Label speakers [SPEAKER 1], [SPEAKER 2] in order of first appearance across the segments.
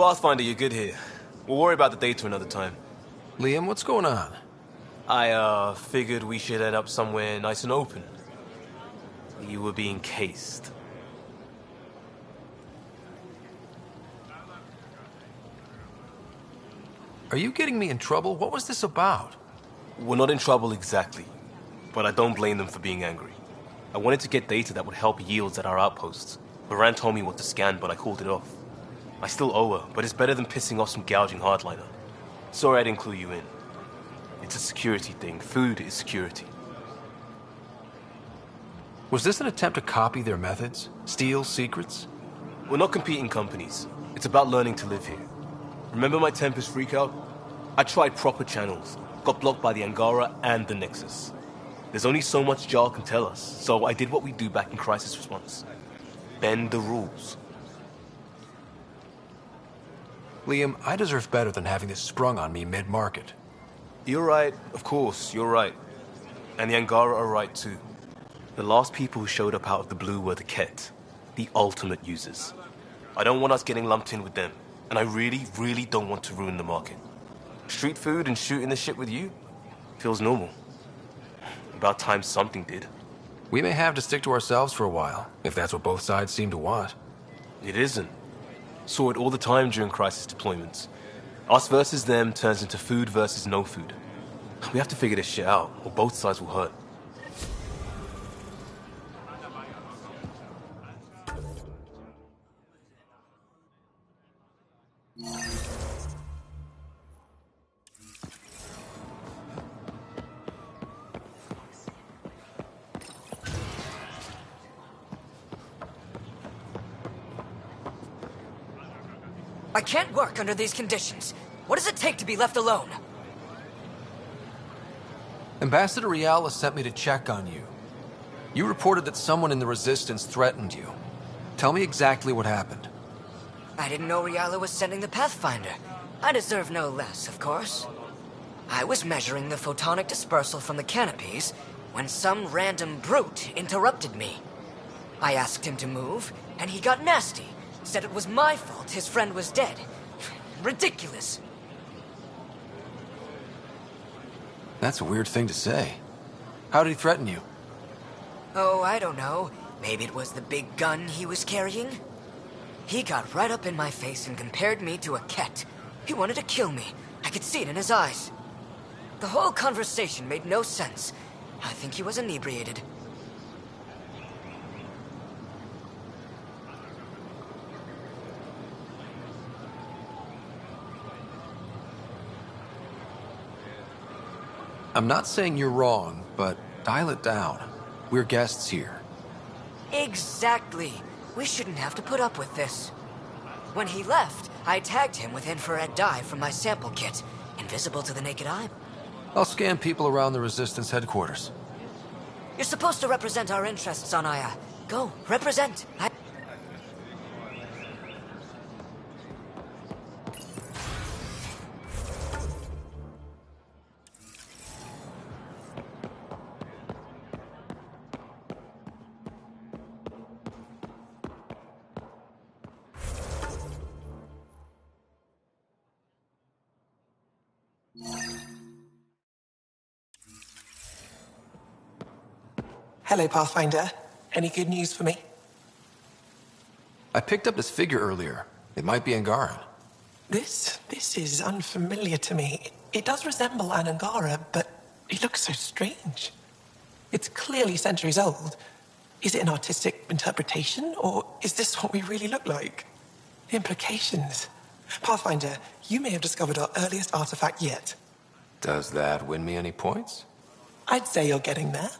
[SPEAKER 1] Pathfinder, you're good here. We'll worry about the data another time.
[SPEAKER 2] Liam, what's going on?
[SPEAKER 1] I, figured we should end up somewhere nice and open. You were being cased.
[SPEAKER 2] Are you getting me in trouble? What was this about?
[SPEAKER 1] We're not in trouble exactly, but I don't blame them for being angry. I wanted to get data that would help yields at our outposts. Baran told me what to scan, but I called it off. I still owe her, but it's better than pissing off some gouging hardliner. Sorry I didn't clue you in. It's a security thing. Food is security.
[SPEAKER 2] Was this an attempt to copy their methods? Steal secrets?
[SPEAKER 1] We're not competing companies. It's about learning to live here. Remember my Tempest freakout? I tried proper channels, got blocked by the Angara and the Nexus. There's only so much Jarl can tell us, so I did what we do back in crisis response. Bend the rules.
[SPEAKER 2] Liam, I deserve better than having this sprung on me mid-market.
[SPEAKER 1] You're right, of course, you're right. And the Angara are right too. The last people who showed up out of the blue were the Ket, the ultimate users. I don't want us getting lumped in with them, and I really, really don't want to ruin the market. Street food and shooting the shit with you feels normal. About time something did.
[SPEAKER 2] We may have to stick to ourselves for a while, if that's what both sides seem to want.
[SPEAKER 1] It isn't. Saw it all the time during crisis deployments. Us versus them turns into food versus no food. We have to figure this shit out, or both sides will hurt.
[SPEAKER 3] I can't work under these conditions. What does it take to be left alone?
[SPEAKER 2] Ambassador Riala sent me to check on you. You reported that someone in the Resistance threatened you. Tell me exactly what happened.
[SPEAKER 3] I didn't know Riala was sending the Pathfinder. I deserve no less, of course. I was measuring the photonic dispersal from the canopies when some random brute interrupted me. I asked him to move, and he got nasty. Said it was my fault his friend was dead. Ridiculous.
[SPEAKER 2] That's a weird thing to say. How did he threaten you?
[SPEAKER 3] Oh, I don't know. Maybe it was the big gun he was carrying? He got right up in my face and compared me to a cat. He wanted to kill me. I could see it in his eyes. The whole conversation made no sense. I think he was inebriated.
[SPEAKER 2] I'm not saying you're wrong, but dial it down. We're guests here.
[SPEAKER 3] Exactly. We shouldn't have to put up with this. When he left, I tagged him with infrared dye from my sample kit, invisible to the naked eye.
[SPEAKER 2] I'll scan people around the Resistance headquarters.
[SPEAKER 3] You're supposed to represent our interests on Aya. Go, represent.
[SPEAKER 4] Hello, Pathfinder. Any good news for me?
[SPEAKER 2] I picked up this figure earlier. It might be Angaran.
[SPEAKER 4] This is unfamiliar to me. It does resemble an Angara, but it looks so strange. It's clearly centuries old. Is it an artistic interpretation, or is this what we really look like? The implications. Pathfinder, you may have discovered our earliest artifact yet.
[SPEAKER 2] Does that win me any points?
[SPEAKER 4] I'd say you're getting there.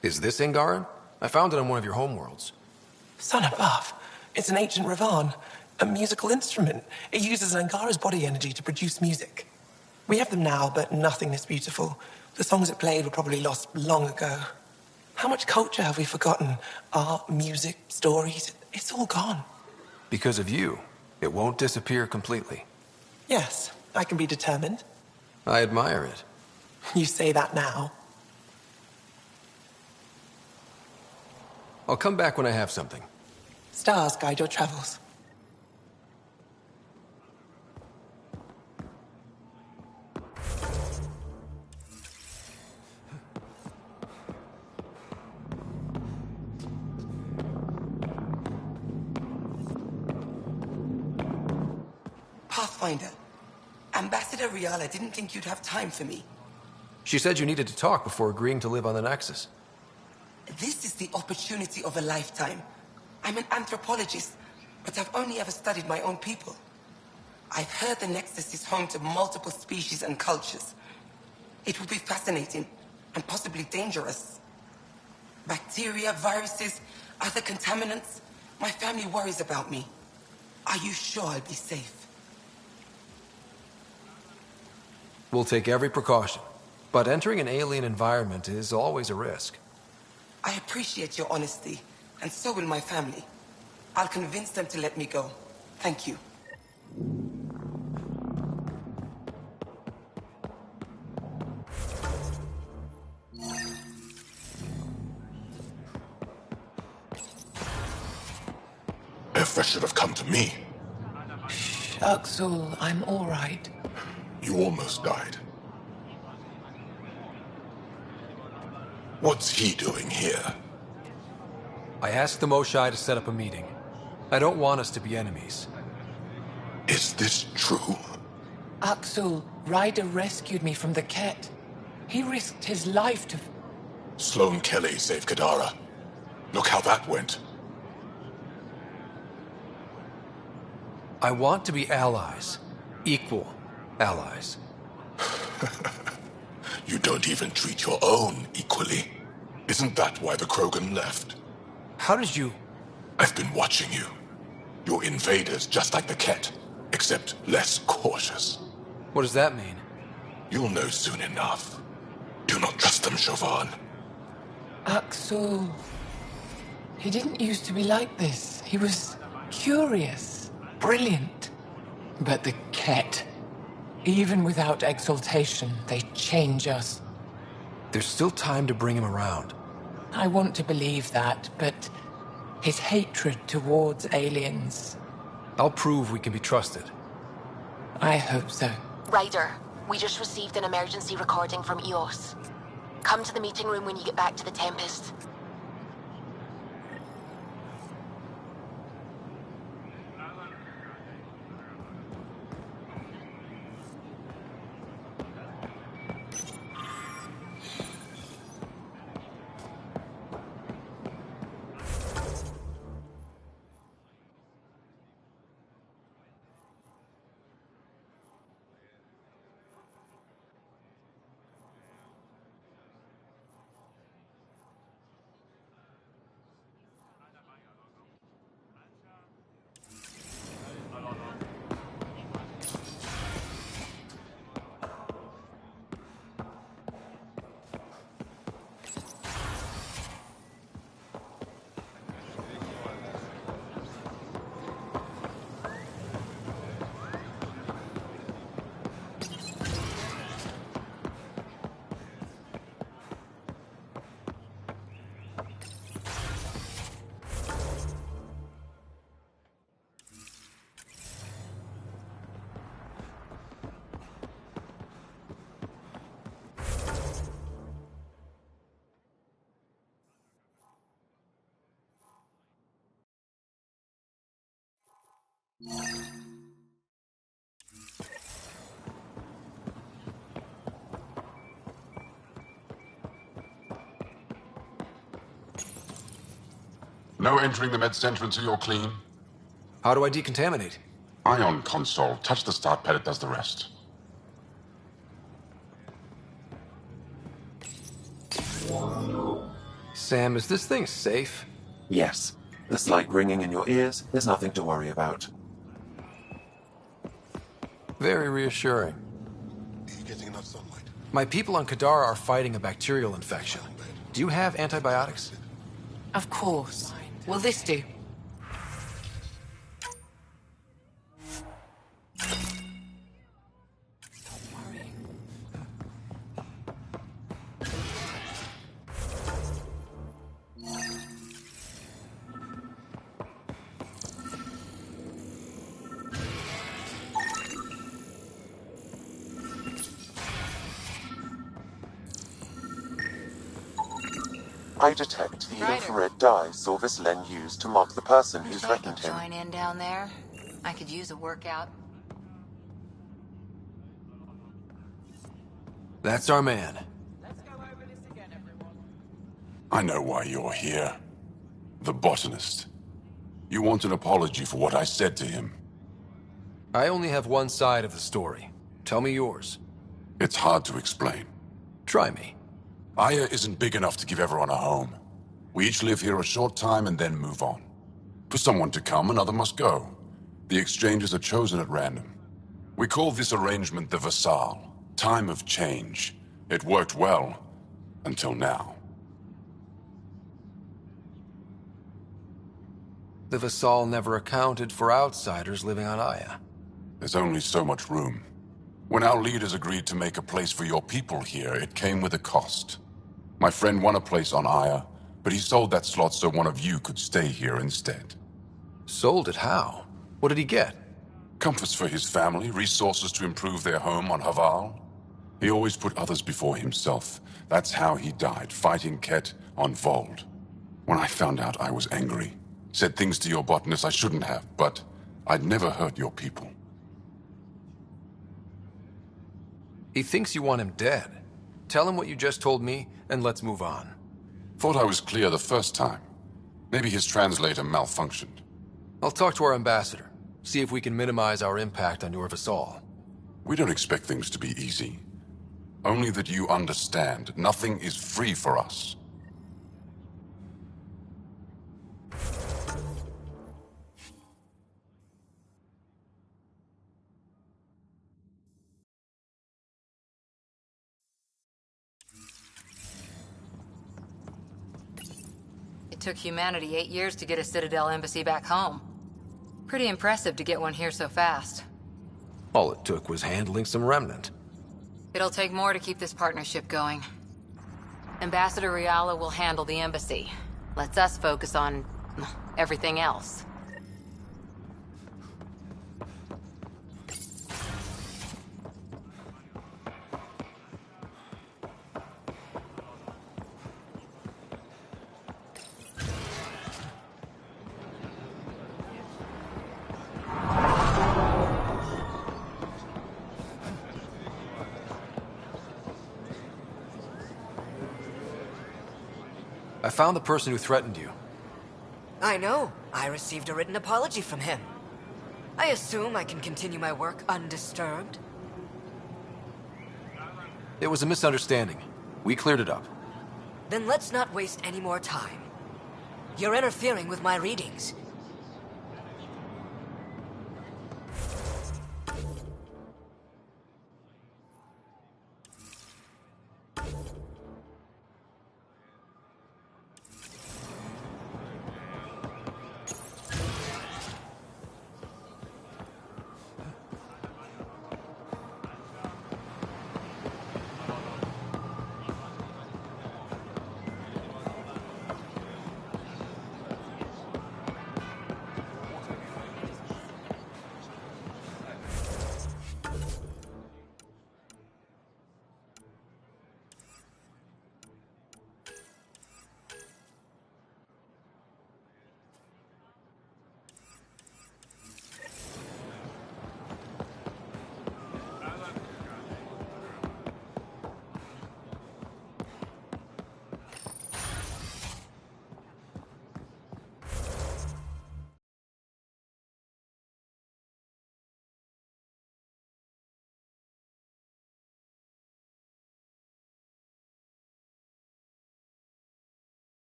[SPEAKER 2] Is this Angaran? I found it on one of your homeworlds.
[SPEAKER 4] Son above. It's an ancient Ravan, a musical instrument. It uses Angara's body energy to produce music. We have them now, but nothing this beautiful. The songs it played were probably lost long ago. How much culture have we forgotten? Art, music, stories, it's all gone.
[SPEAKER 2] Because of you, it won't disappear completely.
[SPEAKER 4] Yes, I can be determined.
[SPEAKER 2] I admire it.
[SPEAKER 4] You say that now.
[SPEAKER 2] I'll come back when I have something.
[SPEAKER 4] Stars guide your travels. Pathfinder. Ambassador Riala didn't think you'd have time for me.
[SPEAKER 2] She said you needed to talk before agreeing to live on the Nexus.
[SPEAKER 4] This is the opportunity of a lifetime. I'm an anthropologist, but I've only ever studied my own people. I've heard the Nexus is home to multiple species and cultures. It will be fascinating and possibly dangerous. Bacteria, viruses, other contaminants. My family worries about me. Are you sure I'll be safe?
[SPEAKER 2] We'll take every precaution, but entering an alien environment is always a risk.
[SPEAKER 4] I appreciate your honesty, and so will my family. I'll convince them to let me go. Thank you.
[SPEAKER 5] Effa should have come to me.
[SPEAKER 4] Axel, I'm all right.
[SPEAKER 5] You almost died. What's he doing here?
[SPEAKER 2] I asked the Moshai to set up a meeting. I don't want us to be enemies.
[SPEAKER 5] Is this true?
[SPEAKER 4] Axel, Ryder rescued me from the Ket. He risked his life to...
[SPEAKER 5] Sloane Kelly saved Kadara. Look how that went.
[SPEAKER 2] I want to be allies. Equal allies.
[SPEAKER 5] You don't even treat your own equally. Isn't that why the Krogan left?
[SPEAKER 2] How did you...
[SPEAKER 5] I've been watching you. You're invaders just like the Ket, except less cautious.
[SPEAKER 2] What does that mean?
[SPEAKER 5] You'll know soon enough. Do not trust them, Chauvin.
[SPEAKER 4] Axel... He didn't used to be like this. He was curious, brilliant. But the Ket... Even without exaltation, they change us.
[SPEAKER 2] There's still time to bring him around.
[SPEAKER 4] I want to believe that, but his hatred towards aliens...
[SPEAKER 2] I'll prove we can be trusted.
[SPEAKER 4] I hope so.
[SPEAKER 6] Ryder, we just received an emergency recording from EOS. Come to the meeting room when you get back to the Tempest.
[SPEAKER 7] No entering the med center until you're clean.
[SPEAKER 2] How do I decontaminate?
[SPEAKER 7] Ion console. Touch the start pad, it does the rest.
[SPEAKER 2] Sam, is this thing safe?
[SPEAKER 8] Yes. The slight ringing in your ears is nothing to worry about.
[SPEAKER 2] Very reassuring.
[SPEAKER 5] Are you getting enough sunlight?
[SPEAKER 2] My people on Kadara are fighting a bacterial infection. Do you have antibiotics?
[SPEAKER 4] Of course. Will this do?
[SPEAKER 8] I detect the infrared dye Silvis Len used to mark the person who
[SPEAKER 9] Looks like
[SPEAKER 8] threatened
[SPEAKER 9] you'll
[SPEAKER 8] him.
[SPEAKER 9] join in down there. I could use a workout.
[SPEAKER 2] That's our man.
[SPEAKER 5] I know why you're here. The botanist. You want an apology for what I said to him.
[SPEAKER 2] I only have one side of the story. Tell me yours.
[SPEAKER 5] It's hard to explain.
[SPEAKER 2] Try me.
[SPEAKER 5] Aya isn't big enough to give everyone a home. We each live here a short time and then move on. For someone to come, another must go. The exchanges are chosen at random. We call this arrangement the Vassal. Time of change. It worked well, until now.
[SPEAKER 2] The Vassal never accounted for outsiders living on Aya.
[SPEAKER 5] There's only so much room. When our leaders agreed to make a place for your people here, it came with a cost. My friend won a place on Aya, but he sold that slot so one of you could stay here instead.
[SPEAKER 2] Sold it how? What did he get?
[SPEAKER 5] Comforts for his family, resources to improve their home on Haval. He always put others before himself. That's how he died, fighting Ket on Vold. When I found out, I was angry. Said things to your botanist I shouldn't have, but I'd never hurt your people.
[SPEAKER 2] He thinks you want him dead. Tell him what you just told me, and let's move on.
[SPEAKER 5] Thought I was clear the first time. Maybe his translator malfunctioned.
[SPEAKER 2] I'll talk to our ambassador. See if we can minimize our impact on your Vassal.
[SPEAKER 5] We don't expect things to be easy. Only that you understand, nothing is free for us.
[SPEAKER 9] It took humanity 8 years to get a Citadel embassy back home. Pretty impressive to get one here so fast.
[SPEAKER 2] All it took was handling some remnant.
[SPEAKER 9] It'll take more to keep this partnership going. Ambassador Riala will handle the embassy. Lets us focus on everything else.
[SPEAKER 2] I found the person who threatened you.
[SPEAKER 3] I know. I received a written apology from him. I assume I can continue my work undisturbed.
[SPEAKER 2] It was a misunderstanding. We cleared it up.
[SPEAKER 3] Then let's not waste any more time. You're interfering with my readings.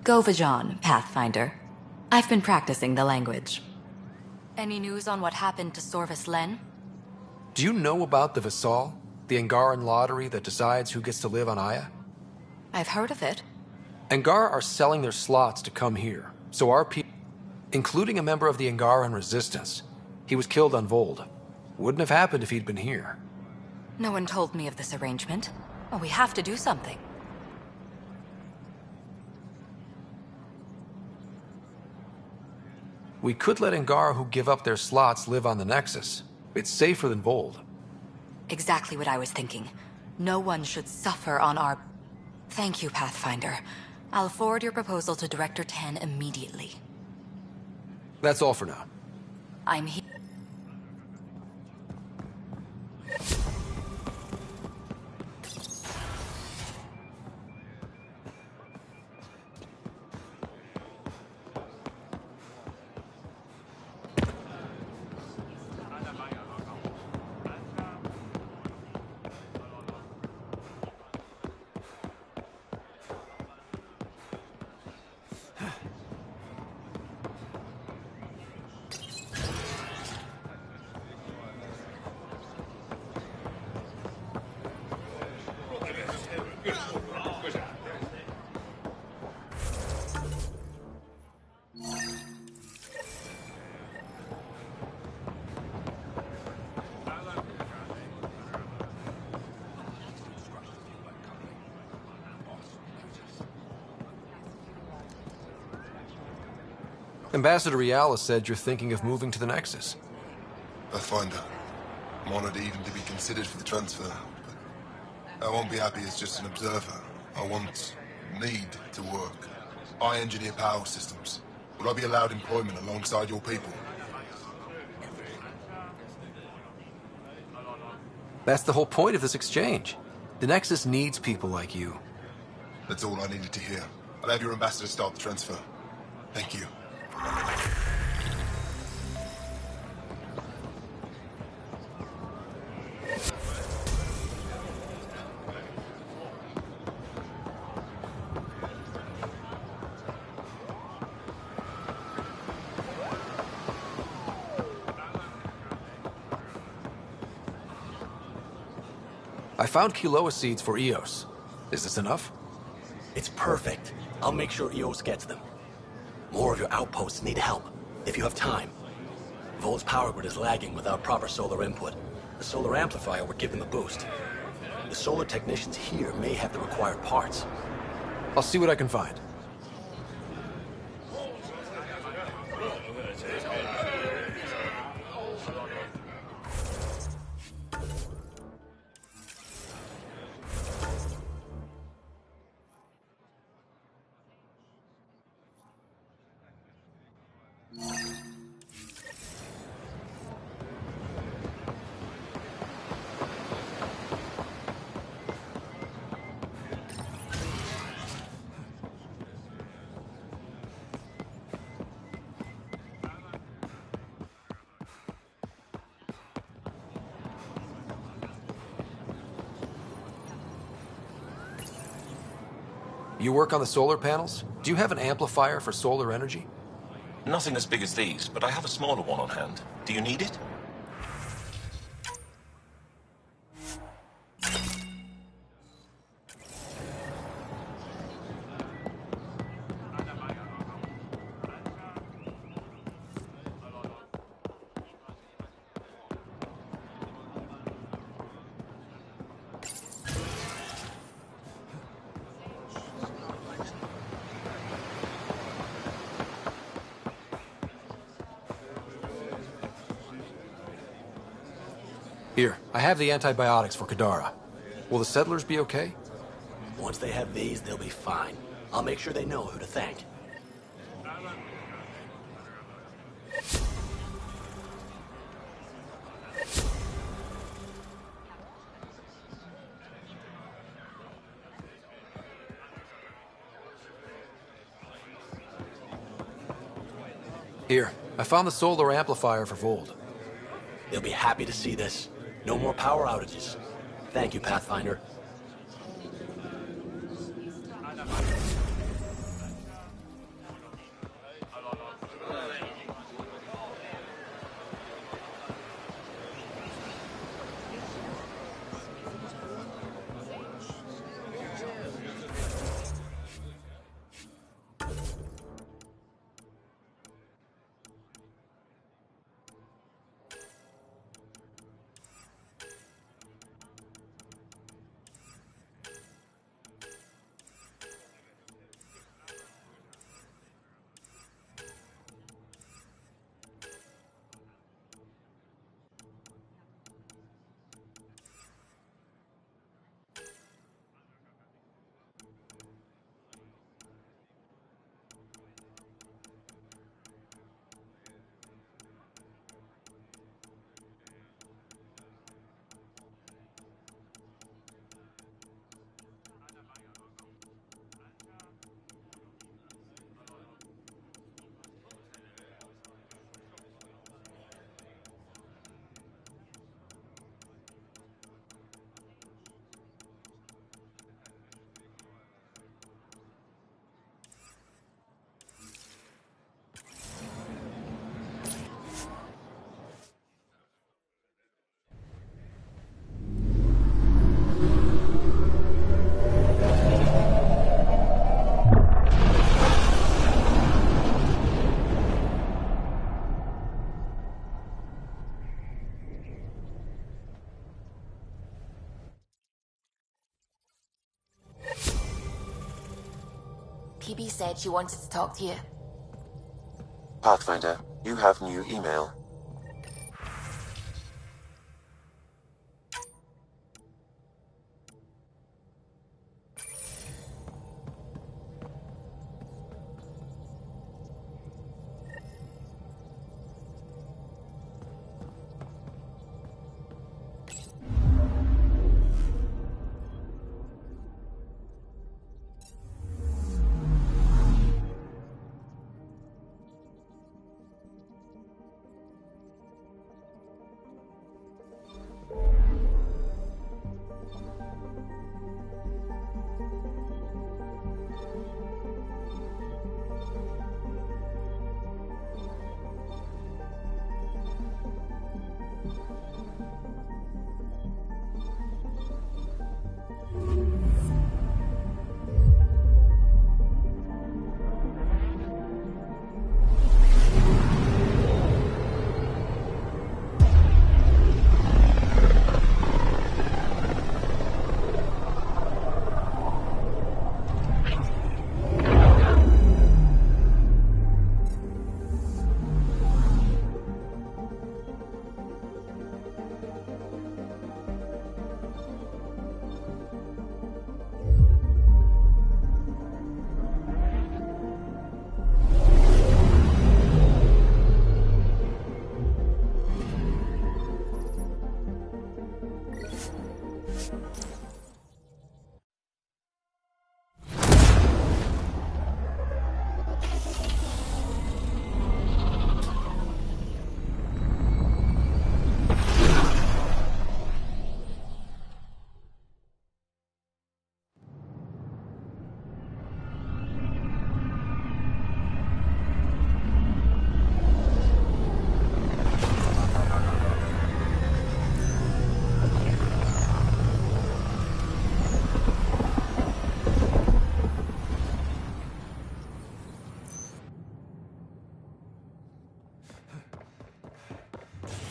[SPEAKER 10] Govajon, Pathfinder. I've been practicing the language.
[SPEAKER 9] Any news on what happened to Sorvis Len?
[SPEAKER 2] Do you know about the Vassal? The Angaran lottery that decides who gets to live on Aya?
[SPEAKER 10] I've heard of it.
[SPEAKER 2] Angara are selling their slots to come here, so our people, including a member of the Angaran resistance, he was killed on Vold. Wouldn't have happened if he'd been here.
[SPEAKER 10] No one told me of this arrangement. Well, we have to do something.
[SPEAKER 2] We could let Angara who give up their slots live on the Nexus. It's safer than Vold.
[SPEAKER 10] Exactly what I was thinking. No one should suffer on our... Thank you, Pathfinder. I'll forward your proposal to Director 10 immediately.
[SPEAKER 2] That's all for now.
[SPEAKER 10] I'm here.
[SPEAKER 2] Ambassador Riala said you're thinking of moving to the Nexus.
[SPEAKER 11] Pathfinder. I'm honored even to be considered for the transfer, but I won't be happy as just an observer. I need to work. I engineer power systems. Will I be allowed employment alongside your people?
[SPEAKER 2] That's the whole point of this exchange. The Nexus needs people like you.
[SPEAKER 11] That's all I needed to hear. I'll have your ambassador start the transfer. Thank you.
[SPEAKER 2] I found Kiloa seeds for EOS. Is this enough?
[SPEAKER 12] It's perfect. I'll make sure EOS gets them. More of your outposts need help, if you have time. Vold's power grid is lagging without proper solar input. The solar amplifier would give them a boost. The solar technicians here may have the required parts.
[SPEAKER 2] I'll see what I can find. You work on the solar panels? Do you have an amplifier for solar energy?
[SPEAKER 13] Nothing as big as these, but I have a smaller one on hand. Do you need it?
[SPEAKER 2] Here, I have the antibiotics for Kadara. Will the settlers be okay?
[SPEAKER 12] Once they have these, they'll be fine. I'll make sure they know who to thank.
[SPEAKER 2] Here, I found the solar amplifier for Vold.
[SPEAKER 12] They'll be happy to see this. No more power outages. Thank you, Pathfinder.
[SPEAKER 6] PB said she wanted to talk to you.
[SPEAKER 8] Pathfinder, you have new email.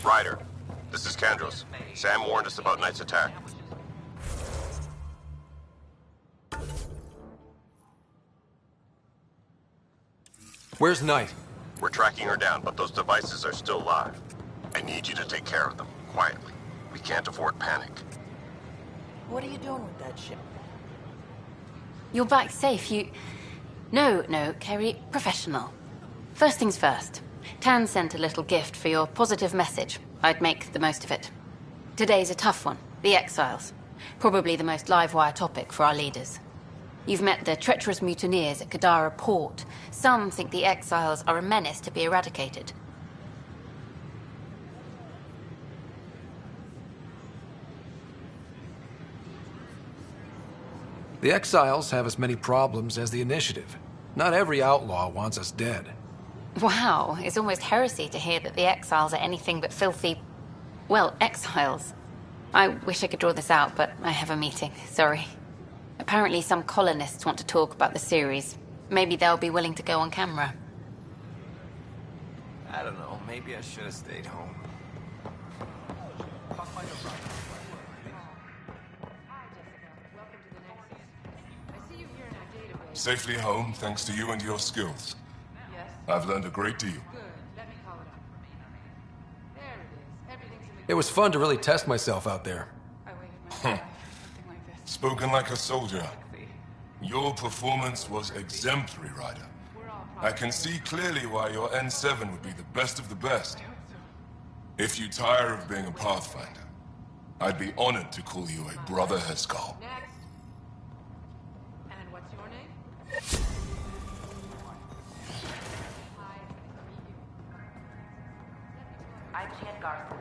[SPEAKER 14] Ryder, this is Kandros. Sam warned us about Knight's attack.
[SPEAKER 2] Where's Knight?
[SPEAKER 14] We're tracking her down, but those devices are still live. I need you to take care of them, quietly. We can't afford panic.
[SPEAKER 15] What are you doing with that ship?
[SPEAKER 9] You're back safe, No, Kerry, professional. First things first. Tan sent a little gift for your positive message. I'd make the most of it. Today's a tough one. The Exiles. Probably the most live-wire topic for our leaders. You've met the treacherous mutineers at Kadara Port. Some think the Exiles are a menace to be eradicated.
[SPEAKER 2] The Exiles have as many problems as the Initiative. Not every outlaw wants us dead.
[SPEAKER 9] Wow, it's almost heresy to hear that the Exiles are anything but filthy... well, exiles. I wish I could draw this out, but I have a meeting. Sorry. Apparently some colonists want to talk about the series. Maybe they'll be willing to go on camera.
[SPEAKER 16] I don't know, maybe I should have stayed home.
[SPEAKER 11] Safely home thanks to you and your skills. I've learned a great deal.
[SPEAKER 2] It was fun to really test myself out there.
[SPEAKER 11] Spoken like a soldier. Your performance was exemplary, Ryder. I can see clearly why your N7 would be the best of the best. If you tire of being a Pathfinder, I'd be honored to call you a Brother Heskal.
[SPEAKER 15] And what's your name? I'm Jan Garson.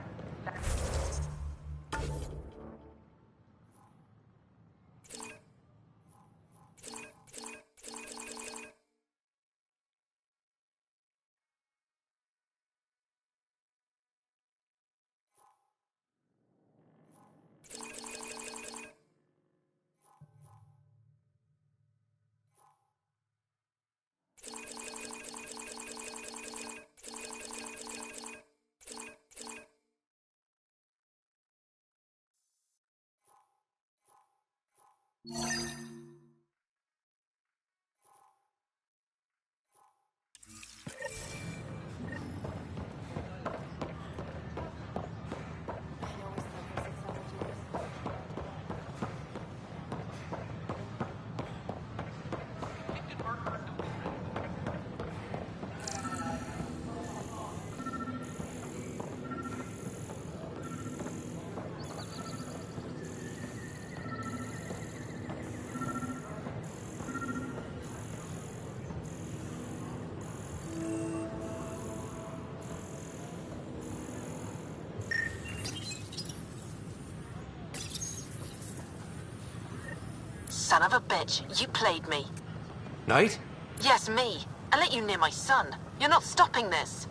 [SPEAKER 6] Son of a bitch, you played me.
[SPEAKER 2] Knight?
[SPEAKER 6] Yes, me. I let you near my son. You're not stopping this.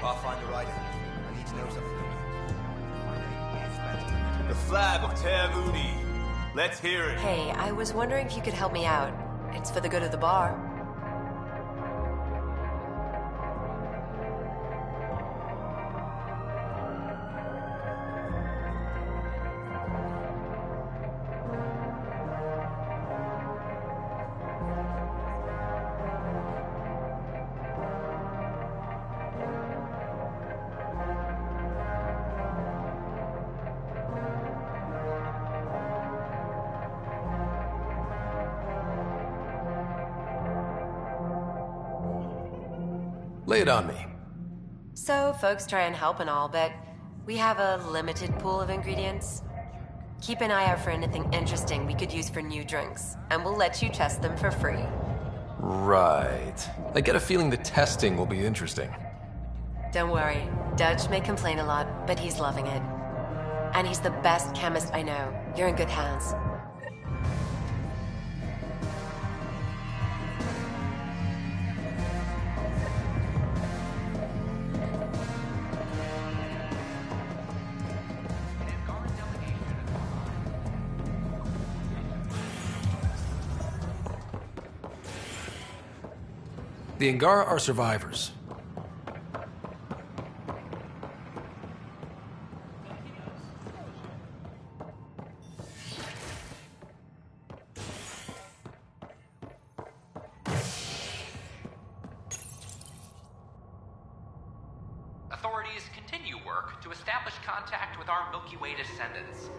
[SPEAKER 17] Pathfinder Rider, I need to know something.
[SPEAKER 1] The flag of Ter Moody. Let's hear it.
[SPEAKER 18] Hey, I was wondering if you could help me out. It's for the good of the bar.
[SPEAKER 2] Lay it on me.
[SPEAKER 18] So, folks try and help and all, but we have a limited pool of ingredients. Keep an eye out for anything interesting we could use for new drinks, and we'll let you test them for free.
[SPEAKER 2] Right. I get a feeling the testing will be interesting.
[SPEAKER 18] Don't worry. Dutch may complain a lot, but he's loving it. And he's the best chemist I know. You're in good hands.
[SPEAKER 2] The Angara are survivors.
[SPEAKER 19] Authorities continue work to establish contact with our Milky Way descendants.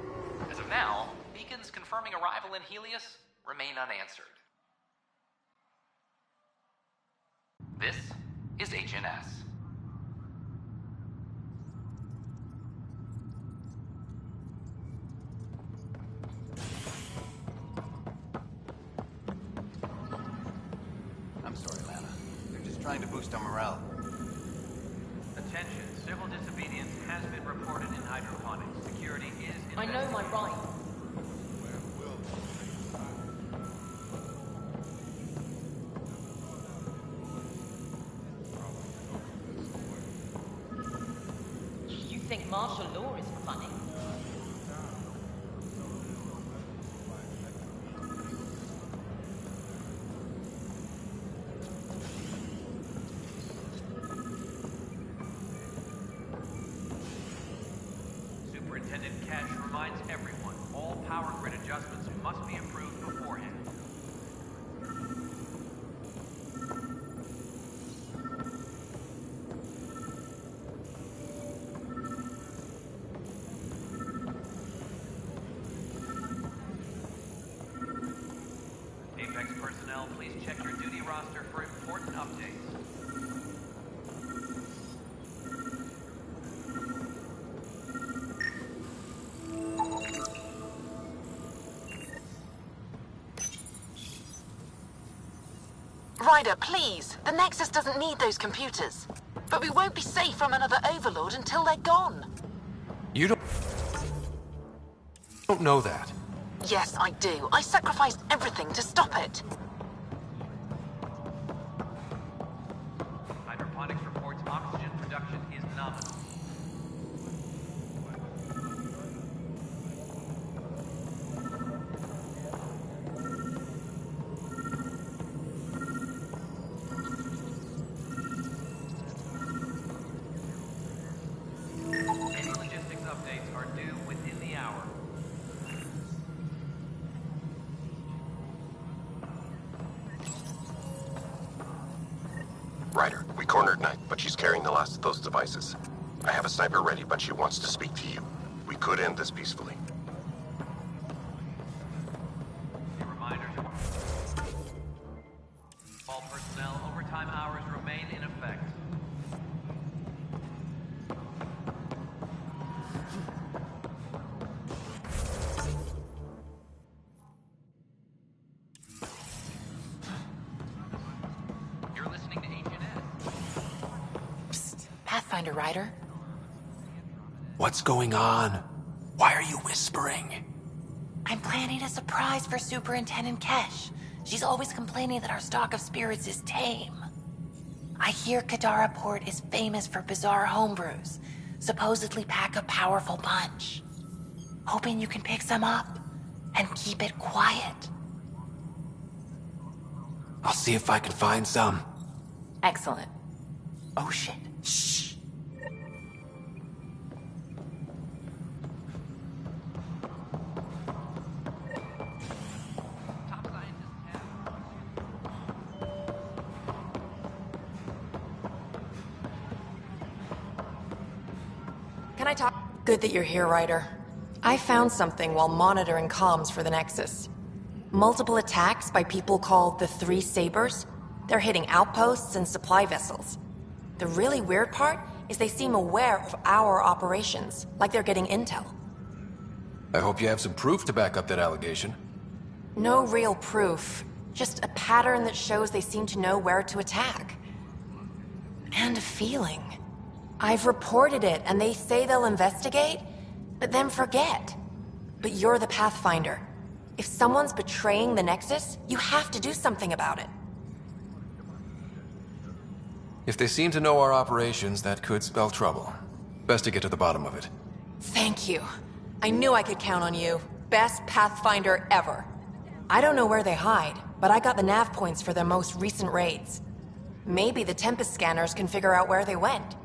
[SPEAKER 19] As of now, beacons confirming arrival in Helios remain unanswered. This is HNS.
[SPEAKER 17] I'm sorry, Lana. They're just trying to boost our morale.
[SPEAKER 20] Attention, civil disobedience has been reported in hydroponics. Security is
[SPEAKER 15] I know my right. You think martial law is funny?
[SPEAKER 20] Superintendent Cash reminds everyone, all power grid adjustments must be approved beforehand. Apex personnel, please check your duty roster for important updates.
[SPEAKER 6] Ryder, please. The Nexus doesn't need those computers. But we won't be safe from another Overlord until they're gone.
[SPEAKER 2] You don't know that.
[SPEAKER 6] Yes, I do. I sacrificed everything to stop it.
[SPEAKER 20] Hydroponics reports oxygen production is nominal. Any logistics updates are due within the hour.
[SPEAKER 14] Ryder, we cornered Knight, but she's carrying the last of those devices. I have a sniper ready, but she wants to speak to you. We could end this peacefully.
[SPEAKER 20] A reminder to all personnel, overtime hours remain in effect.
[SPEAKER 10] Pathfinder Ryder?
[SPEAKER 2] What's going on? Why are you whispering?
[SPEAKER 10] I'm planning a surprise for Superintendent Kesh. She's always complaining that our stock of spirits is tame. I hear Kadara Port is famous for bizarre homebrews, supposedly pack a powerful punch. Hoping you can pick some up and keep it quiet.
[SPEAKER 2] I'll see if I can find some.
[SPEAKER 10] Excellent. Oh shit.
[SPEAKER 2] Shh.
[SPEAKER 10] Can I talk? Good that you're here, Ryder. I found something while monitoring comms for the Nexus. Multiple attacks by people called the Three Sabers. They're hitting outposts and supply vessels. The really weird part is they seem aware of our operations, like they're getting intel.
[SPEAKER 2] I hope you have some proof to back up that allegation.
[SPEAKER 10] No real proof, just a pattern that shows they seem to know where to attack. And a feeling. I've reported it, and they say they'll investigate, but then forget. But you're the Pathfinder. If someone's betraying the Nexus, you have to do something about it.
[SPEAKER 2] If they seem to know our operations, that could spell trouble. Best to get to the bottom of it.
[SPEAKER 10] Thank you. I knew I could count on you. Best Pathfinder ever. I don't know where they hide, but I got the nav points for their most recent raids. Maybe the Tempest scanners can figure out where they went.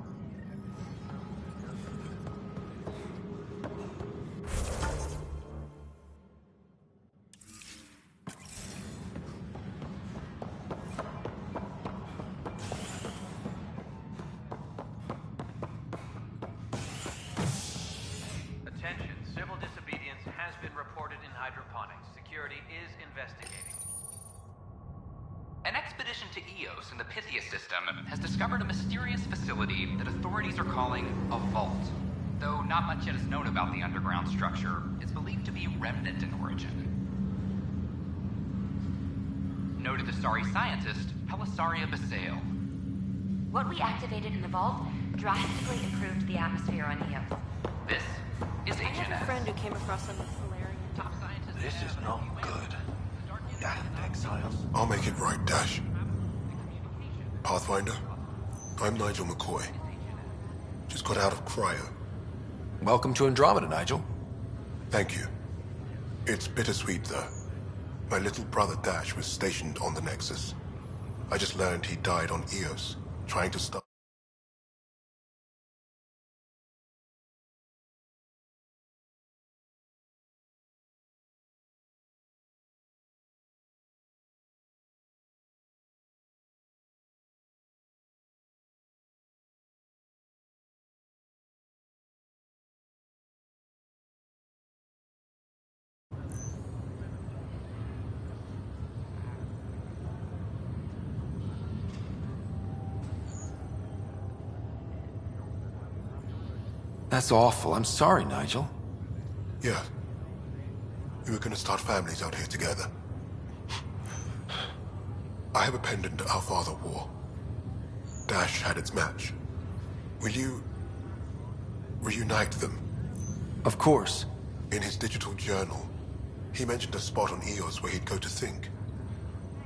[SPEAKER 19] An expedition to Eos in the Pythia system has discovered a mysterious facility that authorities are calling a vault. Though not much yet is known about the underground structure, it's believed to be remnant in origin. Noted Asari scientist, Helisaria Basale.
[SPEAKER 21] What we activated in the vault drastically improved the atmosphere on Eos.
[SPEAKER 19] This is
[SPEAKER 21] I have a
[SPEAKER 19] HNS.
[SPEAKER 21] friend who came across some Solarian top scientist.
[SPEAKER 11] This is not good. Damn exiles. I'll make it right, Dash. Pathfinder, I'm Nigel McCoy. Just got out of cryo.
[SPEAKER 2] Welcome to Andromeda, Nigel.
[SPEAKER 11] Thank you. It's bittersweet, though. My little brother Dash was stationed on the Nexus. I just learned he died on Eos, trying to stop.
[SPEAKER 2] That's awful. I'm sorry, Nigel.
[SPEAKER 11] Yeah. We were gonna start families out here together. I have a pendant that our father wore. Dash had its match. Will you reunite them?
[SPEAKER 2] Of course.
[SPEAKER 11] In his digital journal, he mentioned a spot on Eos where he'd go to think.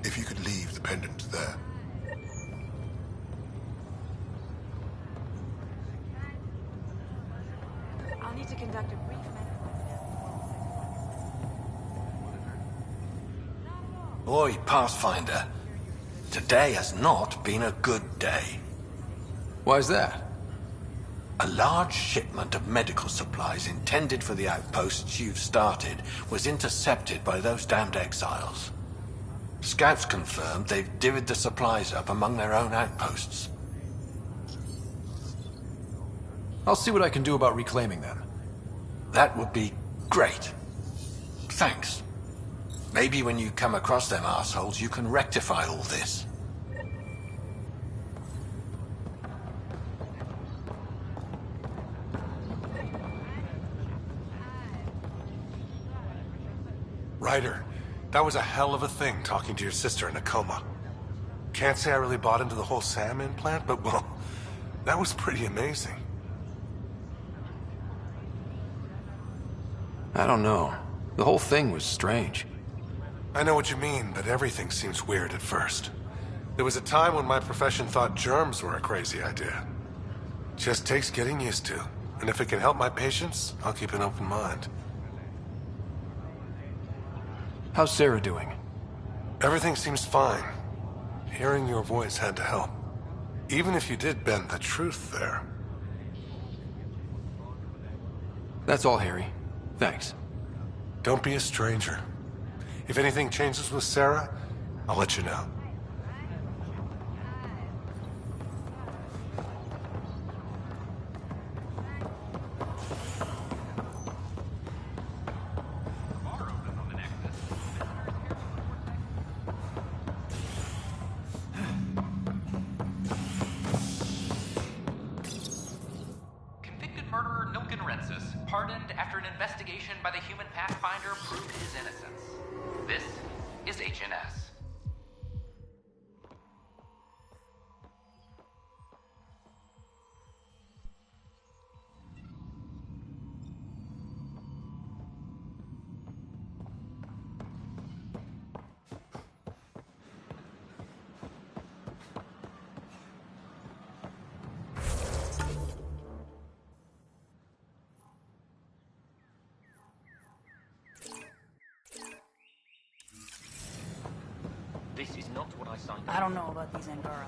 [SPEAKER 11] If you could leave the pendant there.
[SPEAKER 21] I'll need to conduct a brief
[SPEAKER 12] Oi, Pathfinder. Today has not been a good day.
[SPEAKER 2] Why's that?
[SPEAKER 12] A large shipment of medical supplies intended for the outposts you've started was intercepted by those damned exiles. Scouts confirmed they've divvied the supplies up among their own outposts.
[SPEAKER 2] I'll see what I can do about reclaiming them.
[SPEAKER 12] That would be great. Thanks. Maybe when you come across them assholes, you can rectify all this.
[SPEAKER 22] Ryder, that was a hell of a thing talking to your sister in a coma. Can't say I really bought into the whole Sam implant, but well, That was pretty amazing.
[SPEAKER 2] I don't know. The whole thing was strange.
[SPEAKER 22] I know what you mean, but everything seems weird at first. There was a time when my profession thought germs were a crazy idea. Just takes getting used to. And if it can help my patients, I'll keep an open mind.
[SPEAKER 2] How's Sarah doing?
[SPEAKER 22] Everything seems fine. Hearing your voice had to help. Even if you did bend the truth there.
[SPEAKER 2] That's all, Harry. Thanks.
[SPEAKER 22] Don't be a stranger. If anything changes with Sarah, I'll let you know.
[SPEAKER 19] Pardoned after an investigation by the human Pathfinder proved his innocence. This is HNS.
[SPEAKER 4] This is not what I signed up.
[SPEAKER 7] I don't know about these Angara.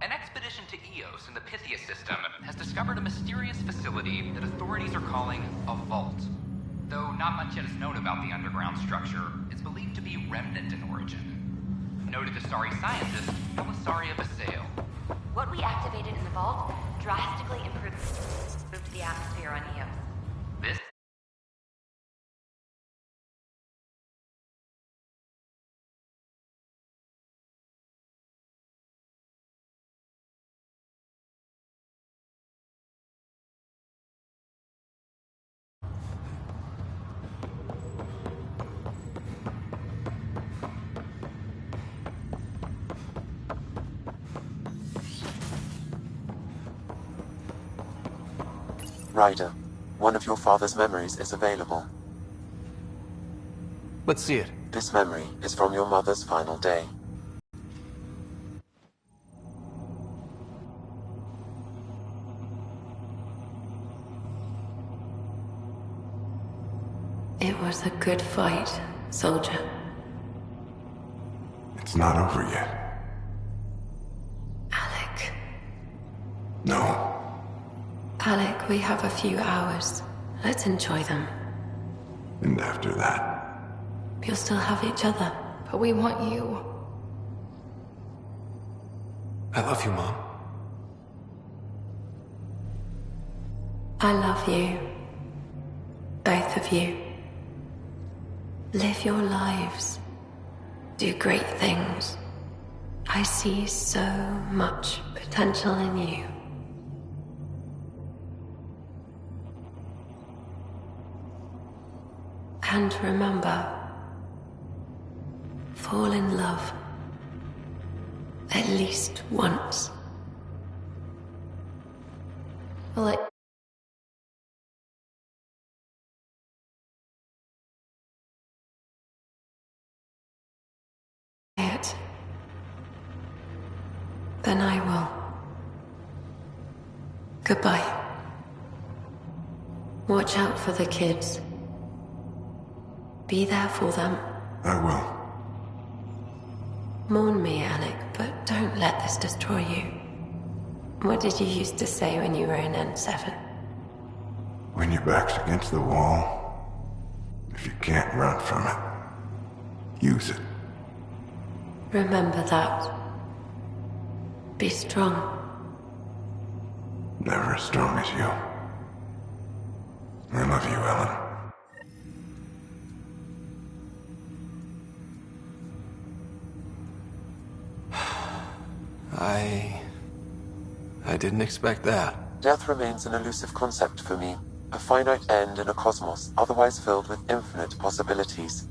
[SPEAKER 19] An expedition to Eos in the Pythia system has discovered a mysterious facility that authorities are calling a vault. Though not much yet is known about the underground structure, it's believed to be remnant in origin. Noted Asari scientist, Elasaria Basale.
[SPEAKER 21] What we activated in the vault drastically improved the atmosphere on Eos.
[SPEAKER 19] This
[SPEAKER 8] Ryder, one of your father's memories is available.
[SPEAKER 2] Let's see it.
[SPEAKER 8] This memory is from your mother's final day.
[SPEAKER 23] It was a good fight, soldier.
[SPEAKER 11] It's not over yet.
[SPEAKER 23] Alec.
[SPEAKER 11] No.
[SPEAKER 23] Alec, we have a few hours. Let's enjoy them.
[SPEAKER 11] And after that?
[SPEAKER 23] You'll still have each other.
[SPEAKER 7] But we want you.
[SPEAKER 2] I love you, Mom.
[SPEAKER 23] I love you. Both of you. Live your lives. Do great things. I see so much potential in you. And remember, fall in love. At least once.
[SPEAKER 7] Well,
[SPEAKER 23] Then I will. Goodbye. Watch out for the kids. Be there for them.
[SPEAKER 11] I will.
[SPEAKER 23] Mourn me, Alec, but don't let this destroy you. What did you used to say when you were in N7?
[SPEAKER 11] When your back's against the wall, if you can't run from it, use it.
[SPEAKER 23] Remember that. Be strong.
[SPEAKER 11] Never as strong as you. I love you, Ellen.
[SPEAKER 2] I didn't expect that.
[SPEAKER 8] Death remains an elusive concept for me, a finite end in a cosmos otherwise filled with infinite possibilities.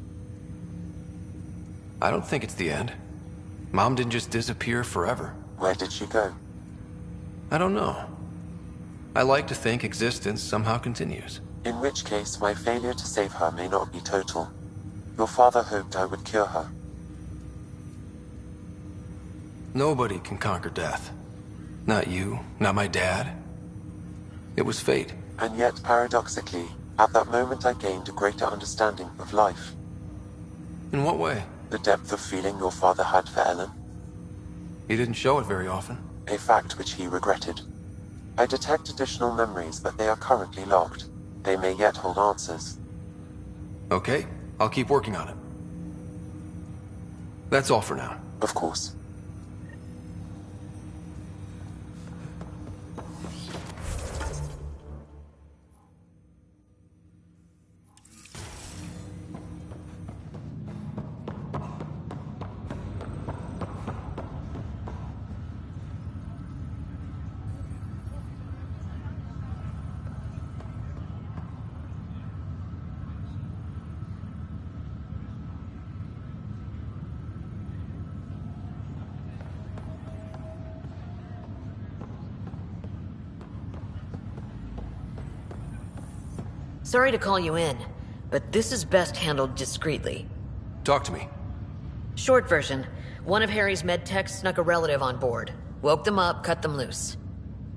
[SPEAKER 2] I don't think it's the end. Mom didn't just disappear forever.
[SPEAKER 8] Where did she go?
[SPEAKER 2] I don't know. I like to think existence somehow continues.
[SPEAKER 8] In which case, my failure to save her may not be total. Your father hoped I would cure her.
[SPEAKER 2] Nobody can conquer death. Not you, not my dad. It was fate.
[SPEAKER 8] And yet, paradoxically, at that moment I gained a greater understanding of life.
[SPEAKER 2] In what way?
[SPEAKER 8] The depth of feeling your father had for Ellen.
[SPEAKER 2] He didn't show it very often.
[SPEAKER 8] A fact which he regretted. I detect additional memories, but they are currently locked. They may yet hold answers.
[SPEAKER 2] Okay, I'll keep working on it. That's all for now.
[SPEAKER 8] Of course.
[SPEAKER 3] Sorry to call you in, but this is best handled discreetly.
[SPEAKER 2] Talk to me.
[SPEAKER 3] Short version, one of Harry's med techs snuck a relative on board. Woke them up, cut them loose.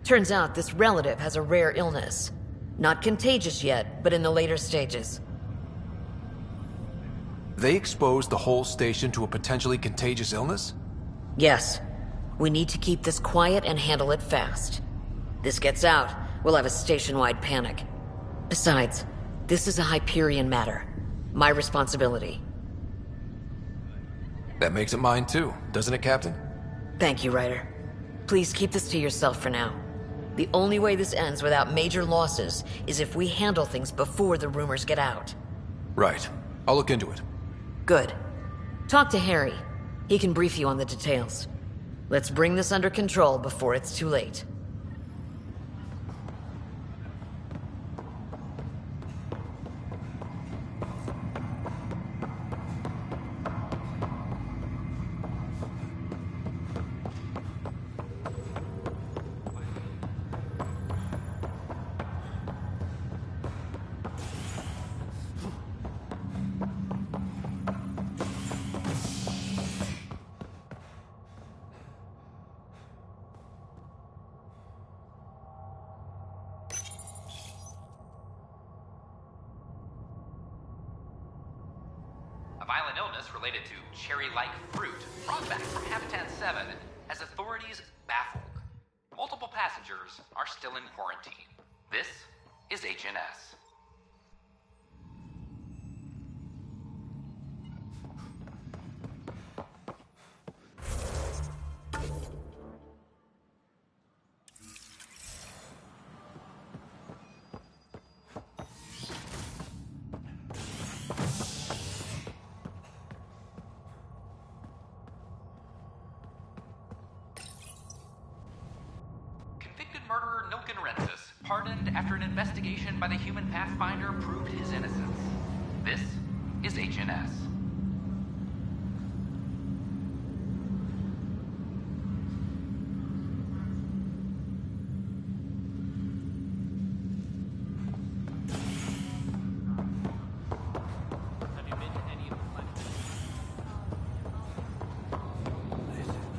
[SPEAKER 3] Turns out this relative has a rare illness. Not contagious yet, but in the later stages.
[SPEAKER 2] They exposed the whole station to a potentially contagious illness?
[SPEAKER 3] Yes. We need to keep this quiet and handle it fast. This gets out, we'll have a station-wide panic. Besides, this is a Hyperion matter. My responsibility.
[SPEAKER 2] That makes it mine too, doesn't it, Captain?
[SPEAKER 3] Thank you, Ryder. Please keep this to yourself for now. The only way this ends without major losses is if we handle things before the rumors get out.
[SPEAKER 2] Right. I'll look into it.
[SPEAKER 3] Good. Talk to Harry. He can brief you on the details. Let's bring this under control before it's too late.
[SPEAKER 19] A violent illness related to cherry-like fruit brought back from Habitat 7 has authorities baffled. Multiple passengers are still in quarantine. This is HNS. Murderer Nilken Rensis, pardoned after an investigation by the human Pathfinder proved his innocence. This is HNS.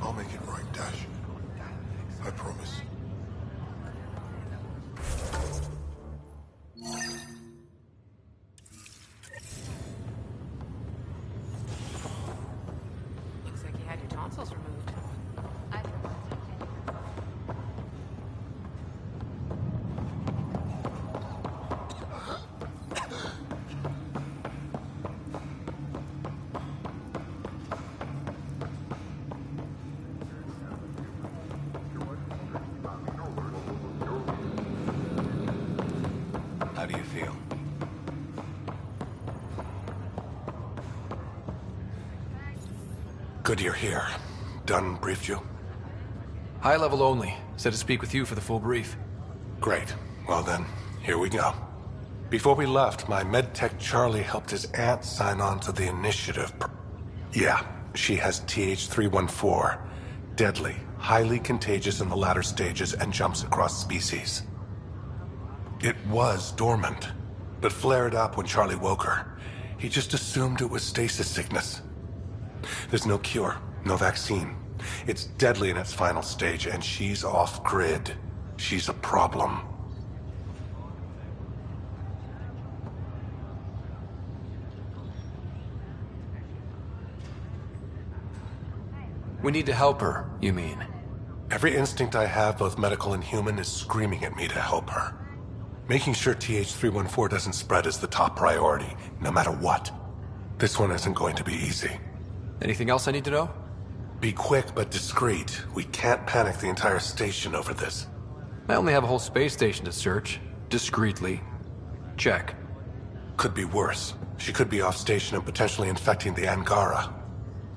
[SPEAKER 11] I'll make it right, Dash. I promise.
[SPEAKER 10] Looks like you had your tonsils removed.
[SPEAKER 2] How do you feel?
[SPEAKER 22] Good you're here. Dunn briefed you?
[SPEAKER 2] High level only. Said to speak with you for the full brief.
[SPEAKER 22] Great. Well then, here we go. Before we left, my medtech Charlie helped his aunt sign on to the initiative. Yeah, she has TH314. Deadly, highly contagious in the latter stages and jumps across species. It was dormant, but flared up when Charlie woke her. He just assumed it was stasis sickness. There's no cure, no vaccine. It's deadly in its final stage, and she's off-grid. She's a problem.
[SPEAKER 2] We need to help her, you mean?
[SPEAKER 22] Every instinct I have, both medical and human, is screaming at me to help her. Making sure TH314 doesn't spread is the top priority, no matter what. This one isn't going to be easy.
[SPEAKER 2] Anything else I need to know?
[SPEAKER 22] Be quick but discreet. We can't panic the entire station over this.
[SPEAKER 2] I only have a whole space station to search. Discreetly. Check.
[SPEAKER 22] Could be worse. She could be off station and potentially infecting the Angara.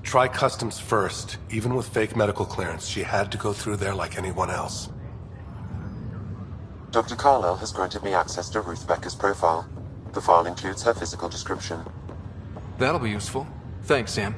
[SPEAKER 22] Try customs first. Even with fake medical clearance, she had to go through there like anyone else.
[SPEAKER 8] Dr. Carlyle has granted me access to Ruth Becker's profile. The file includes her physical description.
[SPEAKER 2] That'll be useful. Thanks, Sam.